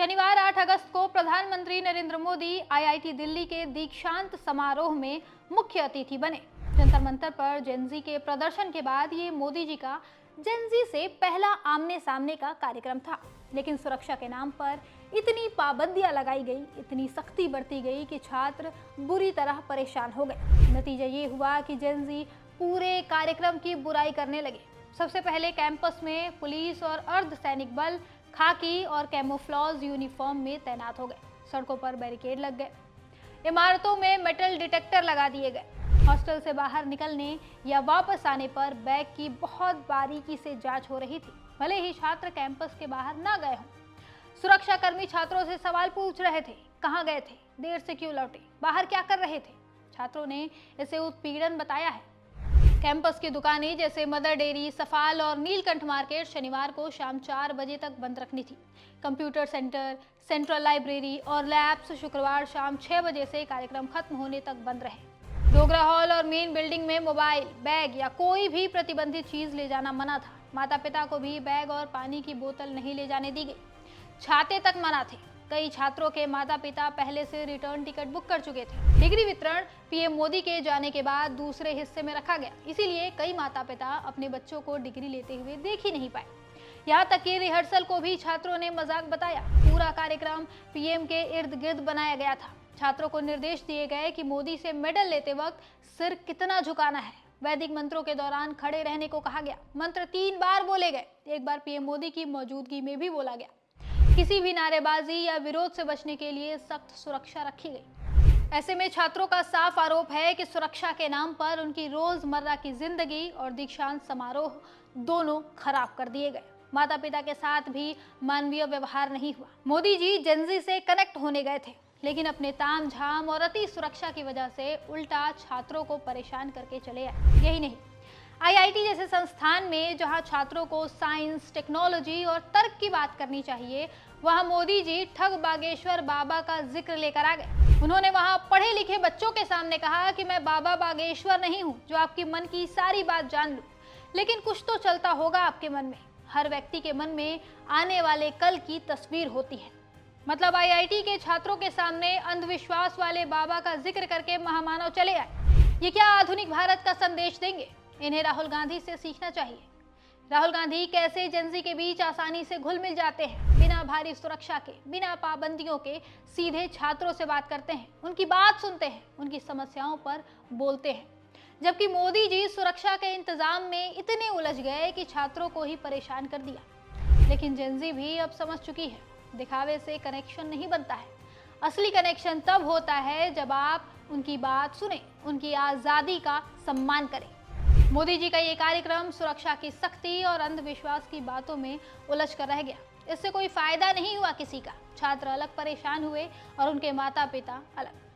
शनिवार 8 अगस्त को प्रधानमंत्री नरेंद्र मोदी आईआईटी दिल्ली के दीक्षांत समारोह में मुख्य अतिथि बने। जंतर मंतर पर जेनजी के प्रदर्शन के बाद ये मोदी जी का जेनजी से पहला आमने सामने का कार्यक्रम था। लेकिन सुरक्षा के नाम पर इतनी पाबंदियां लगाई गई, इतनी सख्ती बरती गई कि छात्र बुरी तरह परेशान हो गए। नतीजा ये हुआ कि जेनजी पूरे कार्यक्रम की बुराई करने लगे। सबसे पहले कैंपस में पुलिस और अर्धसैनिक बल खाकी और कैमोफ्लेज यूनिफॉर्म में तैनात हो गए। सड़कों पर बैरिकेड लग गए, इमारतों में मेटल डिटेक्टर लगा दिए गए। हॉस्टल से बाहर निकलने या वापस आने पर बैग की बहुत बारीकी से जांच हो रही थी, भले ही छात्र कैंपस के बाहर ना गए हों। सुरक्षाकर्मी छात्रों से सवाल पूछ रहे थे, कहाँ गए थे, देर से क्यों लौटे, बाहर क्या कर रहे थे। छात्रों ने इसे उत्पीड़न बताया है। कैंपस की दुकानें जैसे मदर डेयरी, सफाल और नीलकंठ मार्केट शनिवार को शाम 4 बजे तक बंद रखनी थी। कंप्यूटर सेंटर, सेंट्रल लाइब्रेरी और लैब्स शुक्रवार शाम 6 बजे से कार्यक्रम खत्म होने तक बंद रहे। डोगरा हॉल और मेन बिल्डिंग में मोबाइल, बैग या कोई भी प्रतिबंधित चीज ले जाना मना था। माता पिता को भी बैग और पानी की बोतल नहीं ले जाने दी गई। छाते तक मना थे। कई छात्रों के माता पिता पहले से रिटर्न टिकट बुक कर चुके थे। डिग्री वितरण पीएम मोदी के जाने के बाद दूसरे हिस्से में रखा गया, इसीलिए कई माता पिता अपने बच्चों को डिग्री लेते हुए देख ही नहीं पाए। यहाँ तक कि रिहर्सल को भी छात्रों ने मजाक बताया। पूरा कार्यक्रम पीएम के इर्द गिर्द बनाया गया था। छात्रों को निर्देश दिए गए कि मोदी से मेडल लेते वक्त सिर कितना झुकाना है। वैदिक मंत्रों के दौरान खड़े रहने को कहा गया। मंत्र 3 बार बोले गए, एक बार पीएम मोदी की मौजूदगी में भी बोला गया। किसी भी नारेबाजी या विरोध से बचने के लिए सख्त सुरक्षा रखी गई। ऐसे में छात्रों का साफ आरोप है कि सुरक्षा के नाम पर उनकी रोजमर्रा की जिंदगी और दीक्षांत समारोह दोनों खराब कर दिए गए। माता पिता के साथ भी मानवीय व्यवहार नहीं हुआ। मोदी जी जेनजी से कनेक्ट होने गए थे, लेकिन अपने तामझाम और अति सुरक्षा की वजह से उल्टा छात्रों को परेशान करके चले आए। यही नहीं, आईआईटी जैसे संस्थान में जहां छात्रों को साइंस, टेक्नोलॉजी और तर्क की बात करनी चाहिए, वहां मोदी जी ठग बागेश्वर बाबा का जिक्र लेकर आ गए। उन्होंने वहां पढ़े लिखे बच्चों के सामने कहा कि मैं बाबा बागेश्वर नहीं हूं जो आपकी मन की सारी बात जान लूं, लेकिन कुछ तो चलता होगा आपके मन में। हर व्यक्ति के मन में आने वाले कल की तस्वीर होती है। मतलब आईआईटी के छात्रों के सामने अंधविश्वास वाले बाबा का जिक्र करके महामानव चले आए। ये क्या आधुनिक भारत का संदेश देंगे? इन्हें राहुल गांधी से सीखना चाहिए। राहुल गांधी कैसे जेनजी के बीच आसानी से घुल मिल जाते हैं, बिना भारी सुरक्षा के, बिना पाबंदियों के सीधे छात्रों से बात करते हैं, उनकी बात सुनते हैं, उनकी समस्याओं पर बोलते हैं। जबकि मोदी जी सुरक्षा के इंतजाम में इतने उलझ गए कि छात्रों को ही परेशान कर दिया। लेकिन जेनजी भी अब समझ चुकी है, दिखावे से कनेक्शन नहीं बनता है। असली कनेक्शन तब होता है जब आप उनकी बात सुने, उनकी आज़ादी का सम्मान करें। मोदी जी का ये कार्यक्रम सुरक्षा की सख्ती और अंधविश्वास की बातों में उलझ कर रह गया। इससे कोई फायदा नहीं हुआ किसी का। छात्र अलग परेशान हुए और उनके माता पिता अलग।